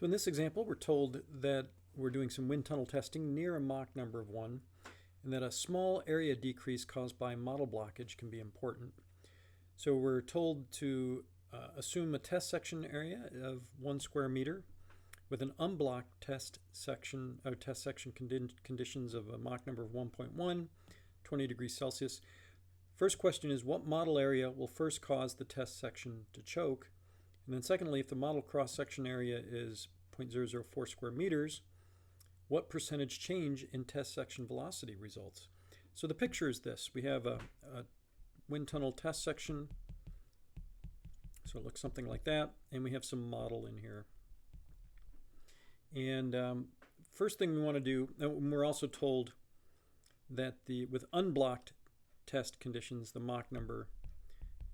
So in this example, we're told that we're doing some wind tunnel testing near a Mach number of 1, and that a small area decrease caused by model blockage can be important. So we're told to assume a test section area of 1 square meter with an unblocked test section conditions of a Mach number of 1.1, 20 degrees Celsius. First question is, what model area will first cause the test section to choke? And then secondly, if the model cross-section area is 0.004 square meters, what percentage change in test section velocity results? So the picture is this. We have a wind tunnel test section. So it looks something like that. And we have some model in here. And first thing we want to do, we're also told that with unblocked test conditions, the Mach number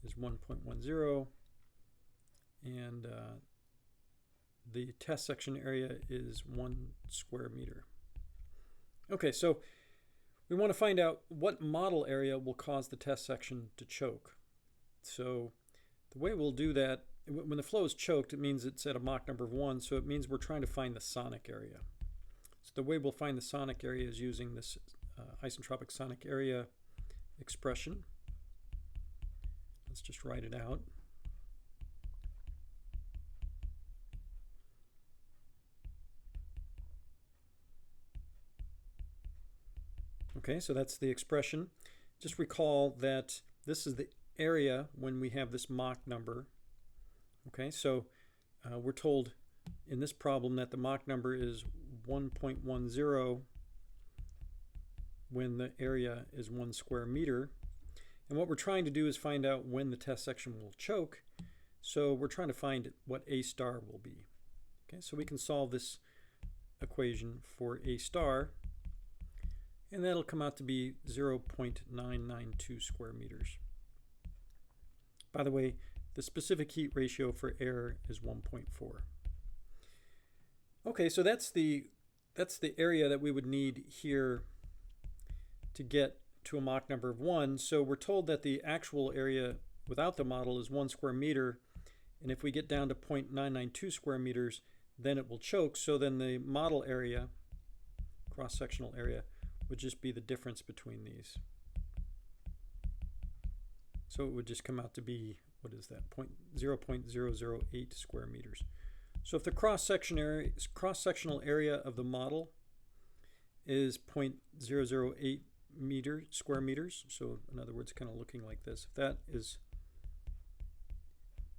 is 1.10. And the test section area is 1 square meter. Okay, so we want to find out what model area will cause the test section to choke. So the way we'll do that, when the flow is choked, it means it's at a Mach number of 1, so it means we're trying to find the sonic area. So the way we'll find the sonic area is using this isentropic sonic area expression. Let's just write it out. Okay, so that's the expression. Just recall that this is the area when we have this Mach number. Okay, so we're told in this problem that the Mach number is 1.10 when the area is 1 square meter. And what we're trying to do is find out when the test section will choke. So we're trying to find what A star will be. Okay, so we can solve this equation for A star. And that'll come out to be 0.992 square meters. By the way, the specific heat ratio for air is 1.4. Okay, so that's the area that we would need here to get to a Mach number of 1. So we're told that the actual area without the model is 1 square meter. And if we get down to 0.992 square meters, then it will choke. So then the model area, cross-sectional area, would just be the difference between these. So it would just come out to be, what is that, 0.008 square meters. So if the cross-sectional area of the model is 0.008 square meters, so in other words, kind of looking like this, if that is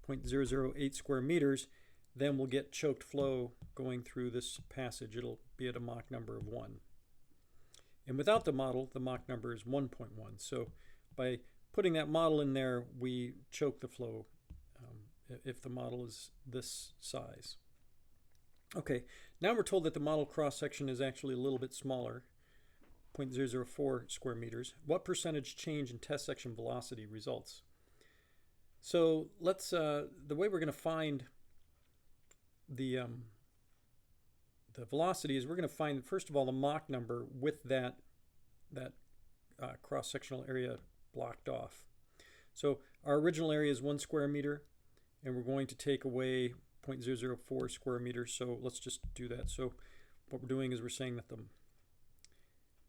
0.008 square meters, then we'll get choked flow going through this passage. It'll be at a Mach number of 1. And without the model, the Mach number is 1.1. So by putting that model in there, we choke the flow if the model is this size. Okay, now we're told that the model cross-section is actually a little bit smaller, 0.004 square meters. What percentage change in test section velocity results? So let's, the way we're going to find the velocity is we're going to find, first of all, the Mach number with that cross-sectional area blocked off. So our original area is 1 square meter, and we're going to take away 0.004 square meters. So let's just do that. So what we're doing is we're saying that the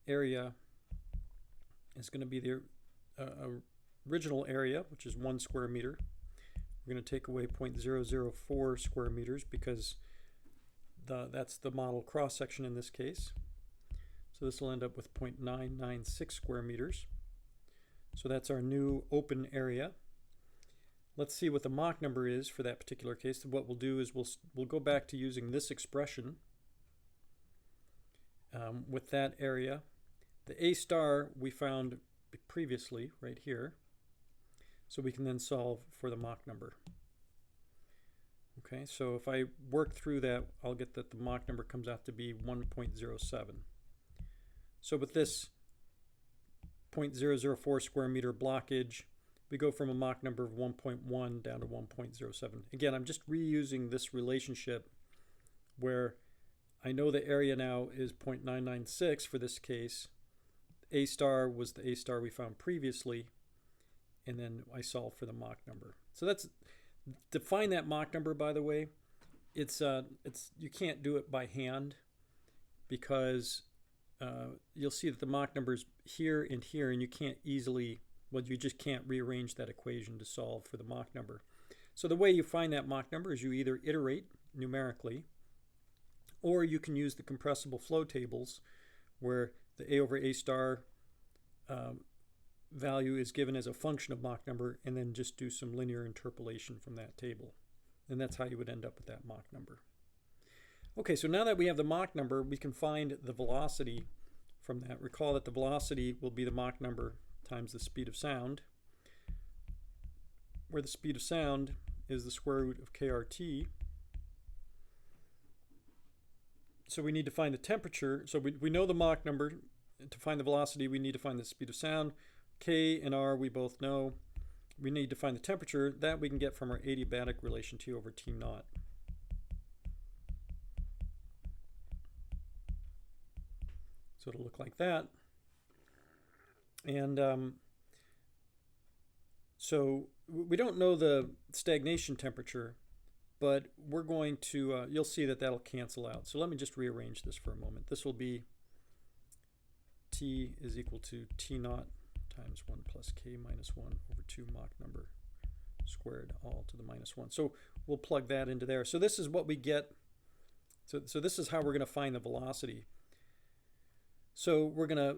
area is going to be the original area, which is 1 square meter. We're going to take away 0.004 square meters because that's the model cross-section in this case. So this will end up with 0.996 square meters. So that's our new open area. Let's see what the Mach number is for that particular case. What we'll do is we'll go back to using this expression with that area. The A star we found previously right here. So we can then solve for the Mach number. Okay, so if I work through that, I'll get that the Mach number comes out to be 1.07. So with this 0.004 square meter blockage, we go from a Mach number of 1.1 down to 1.07. Again, I'm just reusing this relationship where I know the area now is 0.996 for this case. A star was the A star we found previously, and then I solve for the Mach number. So that's, to find that Mach number, by the way, it's you can't do it by hand because you'll see that the Mach number's here and here, and you can't easily, well, you just can't rearrange that equation to solve for the Mach number. So the way you find that Mach number is you either iterate numerically, or you can use the compressible flow tables where the A over A star value is given as a function of Mach number, and then just do some linear interpolation from that table. And that's how you would end up with that Mach number. Okay, so now that we have the Mach number, we can find the velocity from that. Recall that the velocity will be the Mach number times the speed of sound, where the speed of sound is the square root of kRt. So we need to find the temperature. So we know the Mach number. To find the velocity, we need to find the speed of sound. K and R we both know. We need to find the temperature. That we can get from our adiabatic relation T over T naught. So it'll look like that. And so we don't know the stagnation temperature, but we're going to, you'll see that that'll cancel out. So let me just rearrange this for a moment. This will be T is equal to T naught times 1 plus K minus 1 over 2 Mach number squared all to the minus 1. So we'll plug that into there. So this is what we get. So this is how we're going to find the velocity. So we're going to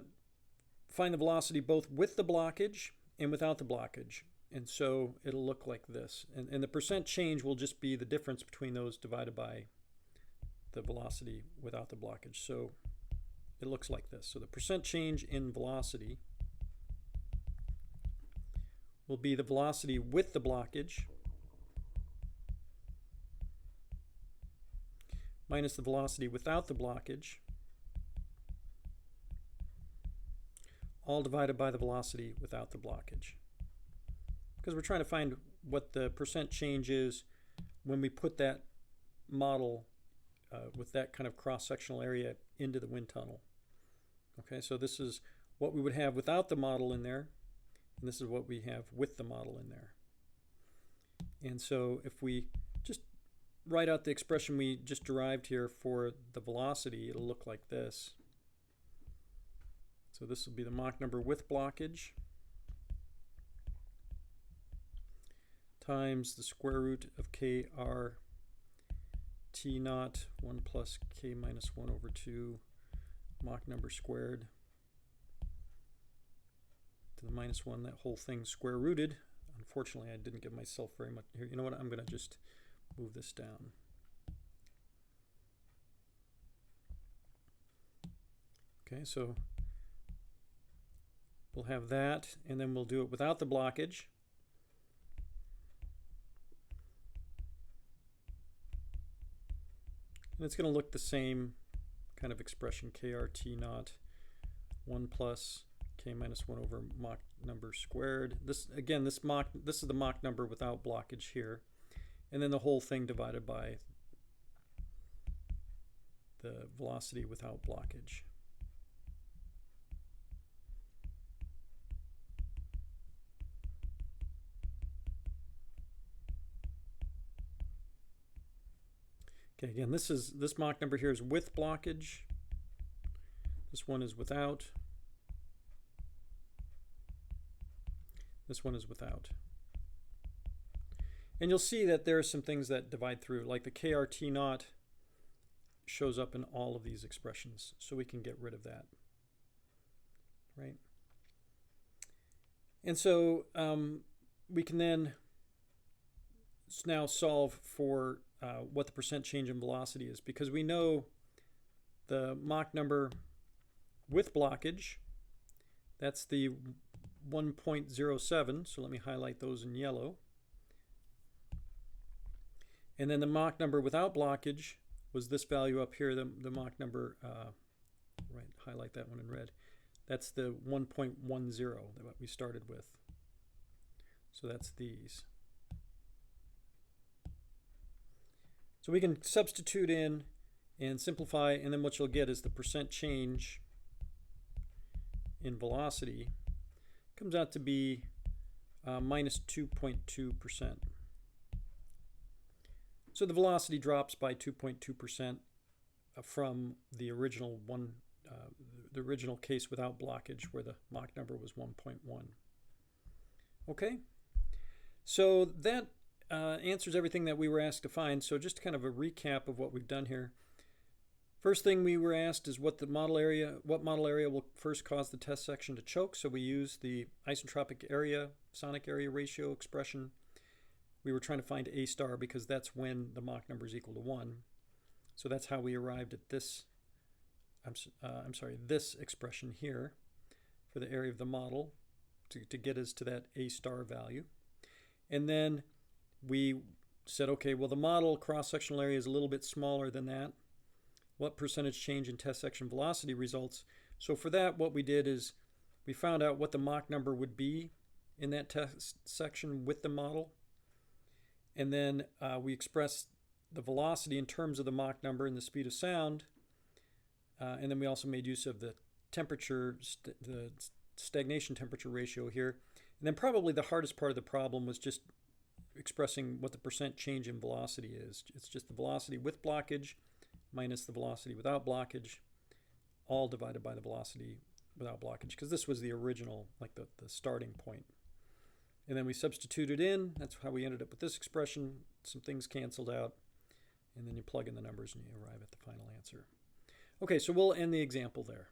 find the velocity both with the blockage and without the blockage. And so it'll look like this. And the percent change will just be the difference between those divided by the velocity without the blockage. So it looks like this. So the percent change in velocity will be the velocity with the blockage minus the velocity without the blockage, all divided by the velocity without the blockage. Because we're trying to find what the percent change is when we put that model with that kind of cross-sectional area into the wind tunnel. Okay, so this is what we would have without the model in there, and this is what we have with the model in there. And so if we just write out the expression we just derived here for the velocity, it'll look like this. So this will be the Mach number with blockage times the square root of kr T naught 1 plus K minus 1 over 2 Mach number squared to the minus 1, that whole thing square rooted. Unfortunately, I didn't give myself very much here. You know what? I'm going to just move this down. Okay, so we'll have that, and then we'll do it without the blockage. And it's going to look the same kind of expression, kRt naught 1 plus K minus 1 over Mach number squared. This again, this is the Mach number without blockage here, and then the whole thing divided by the velocity without blockage. Okay, again, this Mach number here is with blockage. This one is without. This one is without. And you'll see that there are some things that divide through, like the kRt naught shows up in all of these expressions, so we can get rid of that, right? And so we can then now solve for what the percent change in velocity is, because we know the Mach number with blockage, that's the 1.07, so let me highlight those in yellow. And then the Mach number without blockage was this value up here, the Mach number, right, highlight that one in red. That's the 1.10 that we started with. So that's these. So we can substitute in and simplify, and then what you'll get is the percent change in velocity comes out to be minus 2.2%. So the velocity drops by 2.2% from the original the original case without blockage, where the Mach number was 1.1. Okay, so that answers everything that we were asked to find. So just kind of a recap of what we've done here. First thing we were asked is what model area will first cause the test section to choke. So we used the isentropic area, sonic area ratio expression. We were trying to find A star because that's when the Mach number is equal to 1. So that's how we arrived at this, this expression here for the area of the model to get us to that A star value. And then we said, okay, well, the model cross-sectional area is a little bit smaller than that. What percentage change in test section velocity results? So for that, what we did is we found out what the Mach number would be in that test section with the model. And then we expressed the velocity in terms of the Mach number and the speed of sound. And then we also made use of the temperature, the stagnation temperature ratio here. And then probably the hardest part of the problem was just expressing what the percent change in velocity is. It's just the velocity with blockage minus the velocity without blockage, all divided by the velocity without blockage, because this was the original, like the starting point. And then we substituted in. That's how we ended up with this expression. Some things canceled out. And then you plug in the numbers and you arrive at the final answer. Okay, so we'll end the example there.